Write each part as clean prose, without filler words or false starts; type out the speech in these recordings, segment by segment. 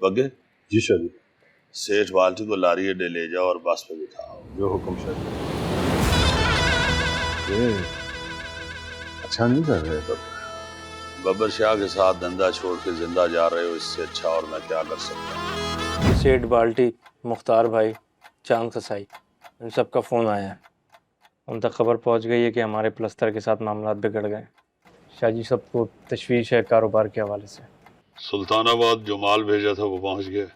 बगे जी शाह जी। सेठ बाल्टी को लारी अड्डे ले जाओ और बस पे बिठाओ। जो हुक्म शाह जी। ये अच्छा नहीं कर रहे तब। बब्बर शाह के साथ धंधा छोड़ के जिंदा जा रहे हो, इससे अच्छा और मैं क्या कर सकता हूँ। सेठ बाल्टी, मुख्तार भाई, चांद कसाई, इन सब का फ़ोन आया है। उन तक खबर पहुंच गई है कि हमारे प्लस्तर के साथ मामलात बिगड़ गए। शाह जी सबको तशवीश है कारोबार के हवाले से। सुल्तानाबाद जो माल भेजा था वो पहुंच गया।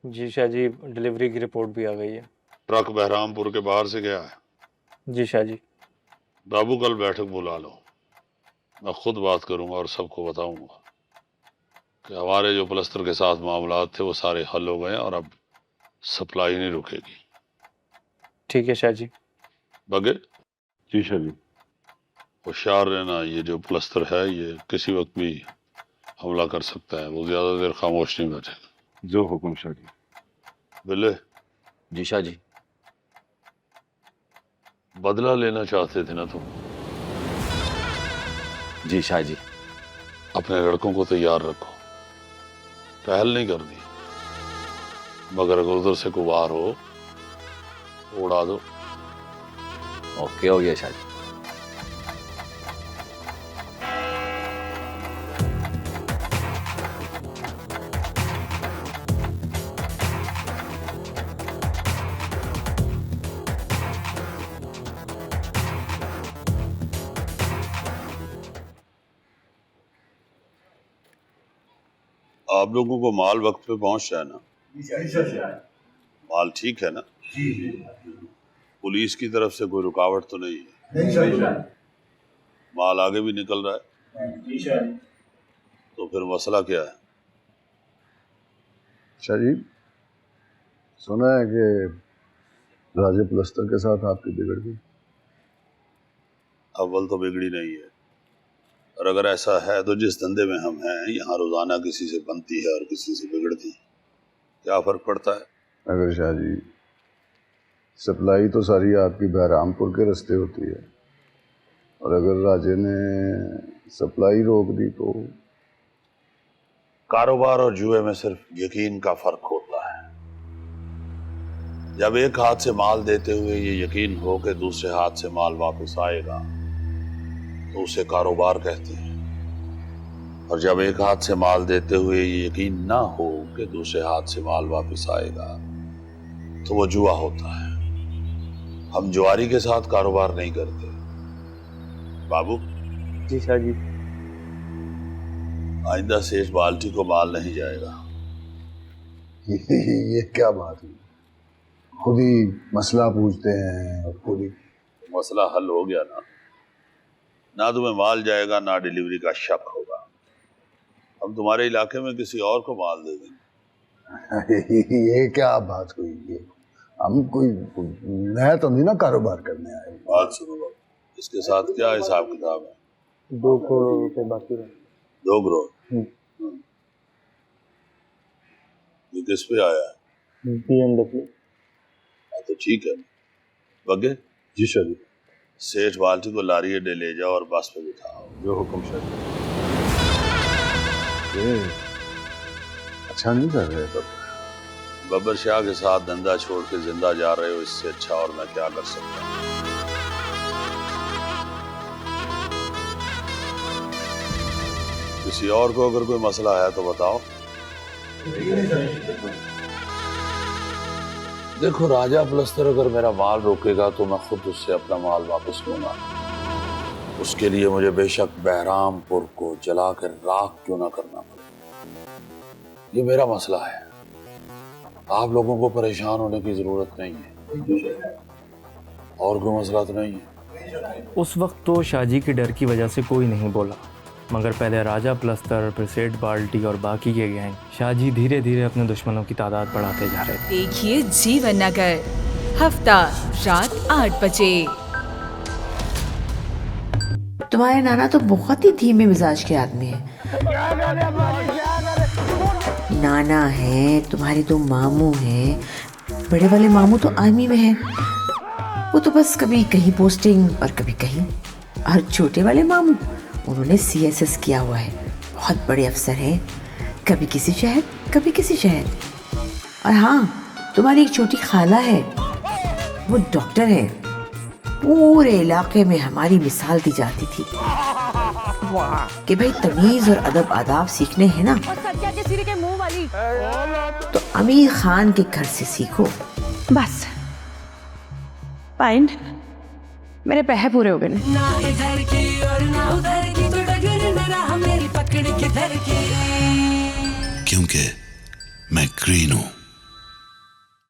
जी शाह जी, डिलीवरी की रिपोर्ट भी आ गई है। ट्रक बहरामपुर के बाहर से गया है। जी शाह जी। बाबू कल बैठक बुला लो, मैं खुद बात करूंगा और सबको बताऊंगा कि हमारे जो प्लस्तर के साथ मामलात थे वो सारे हल हो गए और अब सप्लाई नहीं रुकेगी। ठीक है शाह जी। बगे जी शाह जी। होशियार रहना, ये जो प्लस्तर है ये किसी वक्त भी हमला कर सकता है, वो ज्यादा देर खामोश नहीं बैठेगा। जो हुक्म शाह जी। बिल्ले जी शाह जी। बदला लेना चाहते थे ना तुम? जी शाह जी। अपने लड़कों को तैयार रखो, पहल नहीं करनी, मगर अगर उधर से कोई वार हो तो उड़ा दो। ओके हो गया शाह जी। आप लोगों को माल वक्त पे पहुंच जाए ना? माल ठीक है ना? पुलिस की तरफ से कोई रुकावट तो नहीं है? माल आगे भी निकल रहा है? तो फिर मसला क्या है? शाह जी, सुना है कि राजे प्लस्तर के साथ आपकी बिगड़ गई। अव्वल तो बिगड़ी नहीं है, और अगर ऐसा है तो जिस धंधे में हम हैं यहाँ रोजाना किसी से बनती है और किसी से बिगड़ती है, क्या फर्क पड़ता है? अगर शाह जी सप्लाई तो सारी आपकी बहरामपुर के रास्ते होती है, और अगर राजे ने सप्लाई रोक दी तो? कारोबार और जुए में सिर्फ यकीन का फर्क होता है। जब एक हाथ से माल देते हुए ये यकीन हो कि दूसरे हाथ से माल वापस आएगा तो उसे कारोबार कहते हैं, और जब एक हाथ से माल देते हुए ये यकीन ना हो कि दूसरे हाथ से माल वापस आएगा तो वो जुआ होता है। हम जुआरी के साथ कारोबार नहीं करते। बाबू जी शाह जी। आइंदा सेठ बाल्टी को माल नहीं जाएगा। ये क्या बात हुई? खुद ही मसला पूछते हैं और खुद ही। मसला हल हो गया ना? ना तुम्हें माल जाएगा ना डिलीवरी का शक होगा। हम तुम्हारे इलाके में किसी और को माल दे देंगे। ये क्या बात हुई? ये हम कोई नया तो नहीं ना कारोबार करने आए। बात सुनो बाबू, इसके साथ क्या हिसाब किताब है? 2 करोड़ रुपए बाकी रहे। 2 करोड़? ये किस पे आया है? BMW। तो ठीक है। बगे जी शाह जी। सेठ बाल्टी को लारी अड्डे ले जाओ और बस पे बिठाओ। जो हुक्म शाह जी। ये अच्छा नहीं कर रहे तब। बब्बर शाह के साथ धंधा छोड़ के जिंदा जा रहे हो, इससे अच्छा और मैं क्या कर सकता हूँ। किसी और को अगर कोई मसला है तो बताओ। देखो राजा प्लस्तर अगर मेरा माल रोकेगा तो मैं खुद उससे अपना माल वापस लूंगा। उसके लिए मुझे बेशक बहरामपुर को जला कर राख क्यों ना करना पड़े। ये मेरा मसला है, आप लोगों को परेशान होने की जरूरत नहीं है। और कोई मसला तो नहीं है? उस वक्त तो शाह जी के डर की वजह से कोई नहीं बोला, मगर पहले राजा प्लस्तर, फिर सेठ बाल्टी और बाकी के गैंग शाह जी धीरे धीरे अपने दुश्मनों की तादाद बढ़ाते जा रहे थे। देखिए जीवन नगर, हफ्ता रात 8 बजे। तुम्हारे नाना तो बहुत ही धीमे मिजाज के आदमी है। नाना है, तुम्हारे 2 मामू हैं, बड़े वाले मामू तो आर्मी में हैं, वो तो बस कभी कहीं पोस्टिंग और कभी कहीं, और छोटे वाले मामू उन्होंने CSS किया हुआ है, बहुत बड़े अफसर हैं, कभी किसी शहर کبھی کسی شہر. اور ہاں تمہاری ایک چھوٹی خالہ ہے, وہ ڈاکٹر ہے, پورے علاقے میں ہماری مثال دی جاتی تھی کہ بھائی تمیز اور ادب آداب سیکھنے ہیں نا تو امیر خان کے گھر سے سیکھو. بس فائن, میرے پیسے پورے ہو گئے. کیونکہ میں گرین ہوں.